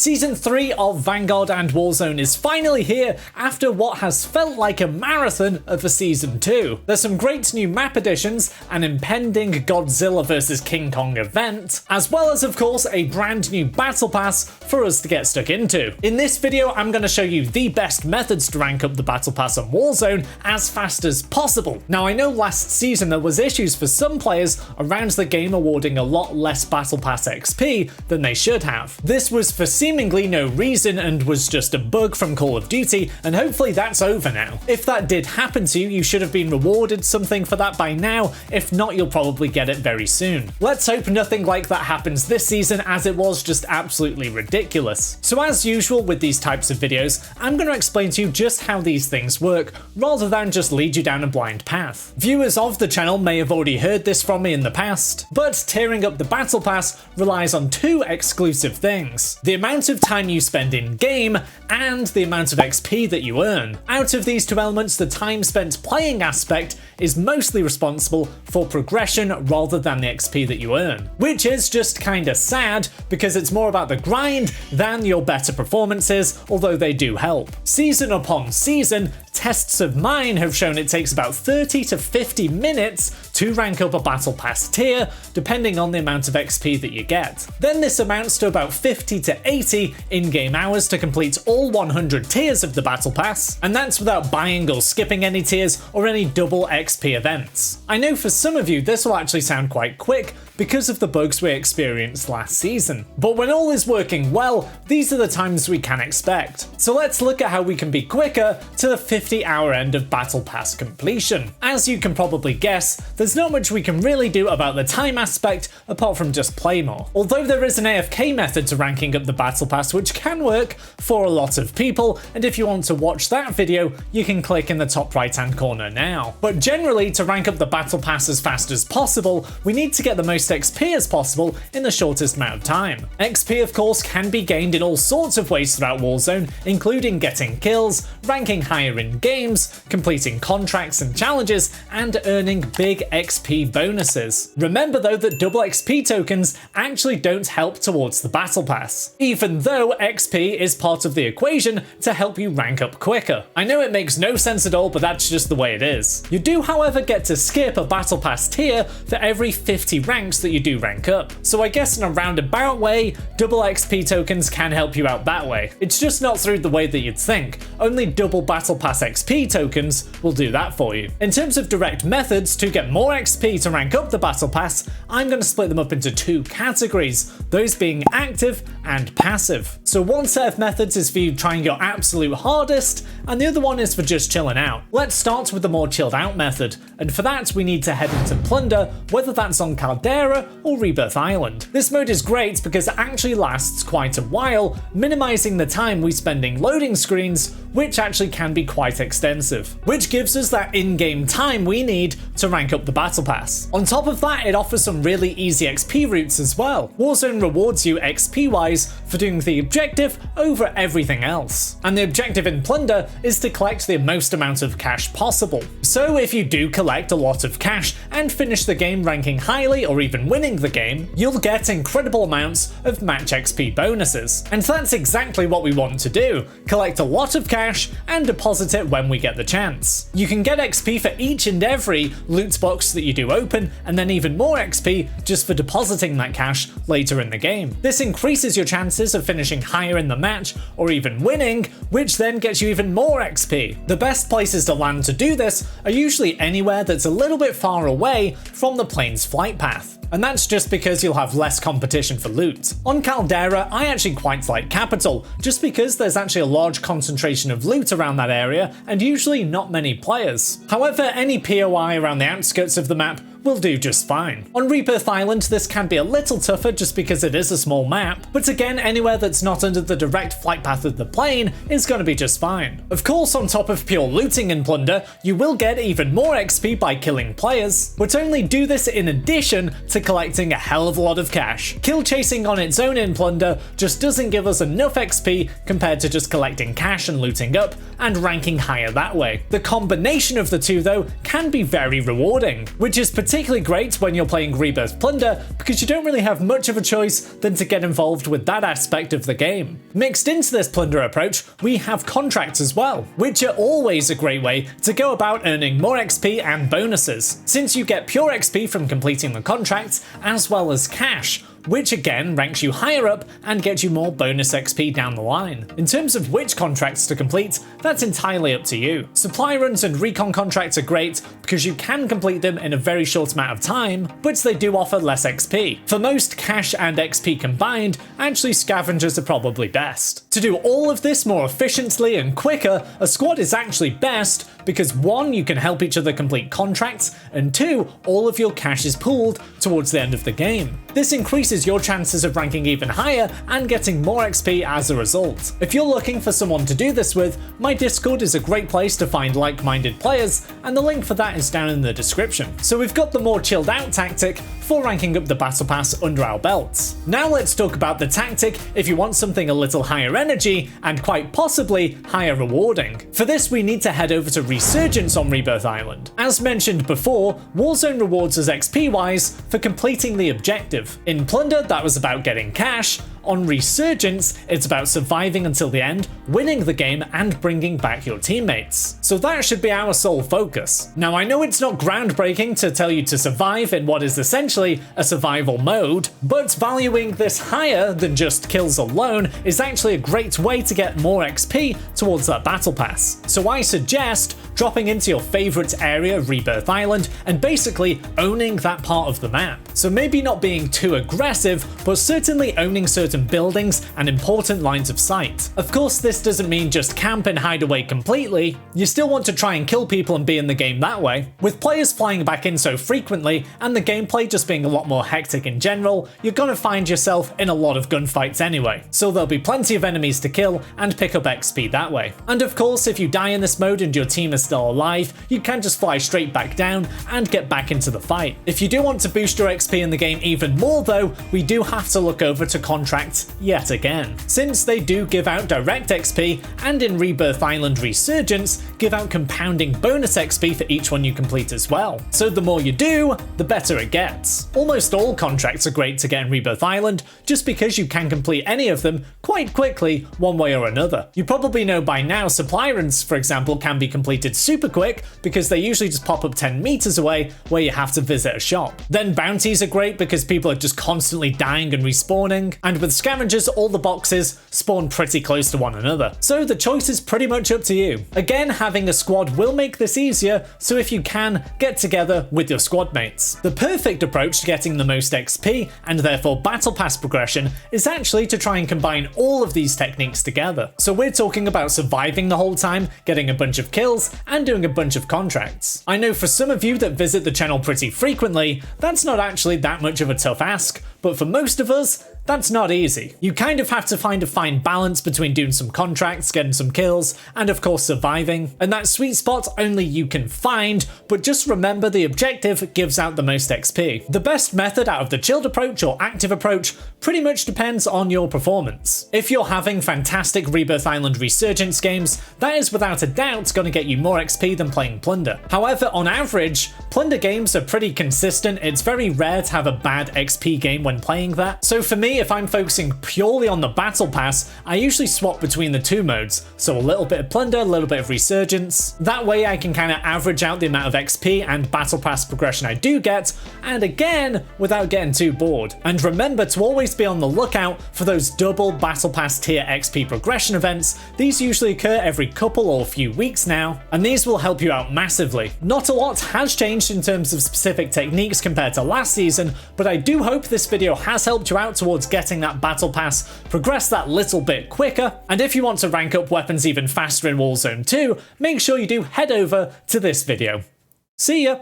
Season 3 of Vanguard and Warzone is finally here after what has felt like a marathon of a Season 2. There's some great new map additions, an impending Godzilla vs King Kong event, as well as of course a brand new battle pass for us to get stuck into. In this video I'm going to show you the best methods to rank up the battle pass on Warzone as fast as possible. Now I know last season there was issues for some players around the game awarding a lot less battle pass XP than they should have. This was for seemingly no reason and was just a bug from Call of Duty, and hopefully that's over now. If that did happen to you, you should have been rewarded something for that by now. If not, you'll probably get it very soon. Let's hope nothing like that happens this season, as it was just absolutely ridiculous. So as usual with these types of videos, I'm going to explain to you just how these things work, rather than just lead you down a blind path. Viewers of the channel may have already heard this from me in the past, but tiering up the battle pass relies on two exclusive things: the amount of time you spend in game and the amount of XP that you earn. Out of these two elements, the time spent playing aspect is mostly responsible for progression rather than the XP that you earn, which is just kinda sad because it's more about the grind than your better performances, although they do help. Season upon season, tests of mine have shown it takes about 30 to 50 minutes to rank up a battle pass tier, depending on the amount of XP that you get. Then this amounts to about 50 to 80 in-game hours to complete all 100 tiers of the battle pass, and that's without buying or skipping any tiers or any double XP events. I know for some of you this will actually sound quite quick because of the bugs we experienced last season, but when all is working well, these are the times we can expect. So let's look at how we can be quicker to the 50-hour end of battle pass completion. As you can probably guess, there's not much we can really do about the time aspect apart from just play more. Although there is an AFK method to ranking up the battle pass which can work for a lot of people, and if you want to watch that video, you can click in the top right hand corner now. But generally, to rank up the battle pass as fast as possible, we need to get the most XP as possible in the shortest amount of time. XP of course can be gained in all sorts of ways throughout Warzone, including getting kills, ranking higher in games, completing contracts and challenges, and earning big XP bonuses. Remember though that double XP tokens actually don't help towards the battle pass, even though XP is part of the equation to help you rank up quicker. I know it makes no sense at all, but that's just the way it is. You do however get to skip a battle pass tier for every 50 ranks that you do rank up, so I guess in a roundabout way, double XP tokens can help you out that way. It's just not through the way that you'd think. Only double battle pass XP tokens will do that for you. In terms of direct methods to get more XP to rank up the battle pass, I'm going to split them up into two categories, those being active and passive. So one set of methods is for you trying your absolute hardest, and the other one is for just chilling out. Let's start with the more chilled out method, and for that we need to head into Plunder, whether that's on Caldera or Rebirth Island. This mode is great because it actually lasts quite a while, minimizing the time we spend in loading screens, which actually can be quite extensive, which gives us that in-game time we need to rank up the battle pass. On top of that, it offers some really easy XP routes as well. Warzone rewards you XP-wise for doing the objective over everything else, and the objective in Plunder is to collect the most amount of cash possible. So if you do collect a lot of cash and finish the game ranking highly or even winning the game, you'll get incredible amounts of match XP bonuses. And that's exactly what we want to do: collect a lot of cash and deposit it when we get the chance. You can get XP for each and every loot box that you do open, and then even more XP just for depositing that cash later in the game. This increases your chances of finishing higher in the match or even winning, which then gets you even more XP. The best places to land to do this are usually anywhere that's a little bit far away from the plane's flight path, and that's just because you'll have less competition for loot. On Caldera, I actually quite like Capital, just because there's actually a large concentration of loot around that area and usually not many players. However, any POI around the outskirts of the map will do just fine. On Rebirth Island, this can be a little tougher just because it is a small map, but again, anywhere that's not under the direct flight path of the plane is going to be just fine. Of course, on top of pure looting in Plunder, you will get even more XP by killing players, but only do this in addition to collecting a hell of a lot of cash. Kill chasing on its own in Plunder just doesn't give us enough XP compared to just collecting cash and looting up and ranking higher that way. The combination of the two though can be very rewarding, which is particularly particularly great when you're playing Rebirth Plunder because you don't really have much of a choice than to get involved with that aspect of the game. Mixed into this Plunder approach, we have contracts as well, which are always a great way to go about earning more XP and bonuses, since you get pure XP from completing the contracts as well as cash, which again ranks you higher up and gets you more bonus XP down the line. In terms of which contracts to complete, that's entirely up to you. Supply runs and recon contracts are great because you can complete them in a very short amount of time, but they do offer less XP. For most, cash and XP combined, actually scavengers are probably best. To do all of this more efficiently and quicker, a squad is actually best because 1, you can help each other complete contracts, and 2, all of your cash is pooled towards the end of the game. This increases your chances of ranking even higher and getting more XP as a result. If you're looking for someone to do this with, my Discord is a great place to find like-minded players, and the link for that is down in the description. So we've got the more chilled out tactic for ranking up the battle pass under our belts. Now let's talk about the tactic if you want something a little higher energy and quite possibly higher rewarding. For this we need to head over to Resurgence on Rebirth Island. As mentioned before, Warzone rewards us XP wise for completing the objective. In Plunder that was about getting cash. On Resurgence, it's about surviving until the end, winning the game, and bringing back your teammates. So that should be our sole focus. Now I know it's not groundbreaking to tell you to survive in what is essentially a survival mode, but valuing this higher than just kills alone is actually a great way to get more XP towards that battle pass. So I suggest dropping into your favourite area, Rebirth Island, and basically owning that part of the map. So maybe not being too aggressive, but certainly owning certain buildings and important lines of sight. Of course, this doesn't mean just camp and hide away completely. You still want to try and kill people and be in the game that way. With players flying back in so frequently, and the gameplay just being a lot more hectic in general, you're gonna find yourself in a lot of gunfights anyway. So there'll be plenty of enemies to kill and pick up XP that way. And of course, if you die in this mode and your team is still alive, you can just fly straight back down and get back into the fight. If you do want to boost your XP in the game even more though, we do have to look over to contracts yet again, since they do give out direct XP, and in Rebirth Island Resurgence give out compounding bonus XP for each one you complete as well. So the more you do, the better it gets. Almost all contracts are great to get in Rebirth Island, just because you can complete any of them quite quickly one way or another. You probably know by now supply runs, for example, can be completed super quick because they usually just pop up 10 meters away where you have to visit a shop. Then bounties are great because people are just constantly dying and respawning, and with scavengers all the boxes spawn pretty close to one another. So the choice is pretty much up to you. Again, having a squad will make this easier, so if you can, get together with your squad mates. The perfect approach to getting the most XP, and therefore battle pass progression, is actually to try and combine all of these techniques together. So we're talking about surviving the whole time, getting a bunch of kills, and doing a bunch of contracts. I know for some of you that visit the channel pretty frequently, that's not actually that much of a tough ask, but for most of us, that's not easy. You kind of have to find a fine balance between doing some contracts, getting some kills, and of course surviving. And that sweet spot only you can find, but just remember the objective gives out the most XP. The best method out of the chilled approach or active approach pretty much depends on your performance. If you're having fantastic Rebirth Island Resurgence games, that is without a doubt going to get you more XP than playing Plunder. However, on average, Plunder games are pretty consistent. It's very rare to have a bad XP game when playing that. So for me, if I'm focusing purely on the battle pass, I usually swap between the two modes, so a little bit of Plunder, a little bit of Resurgence. That way I can kind of average out the amount of XP and battle pass progression I do get, and again, without getting too bored. And remember to always be on the lookout for those double battle pass tier XP progression events. These usually occur every couple or few weeks now, and these will help you out massively. Not a lot has changed in terms of specific techniques compared to last season, but I do hope this video has helped you out towards getting that battle pass, progress that little bit quicker, and if you want to rank up weapons even faster in Warzone 2, make sure you do head over to this video. See ya!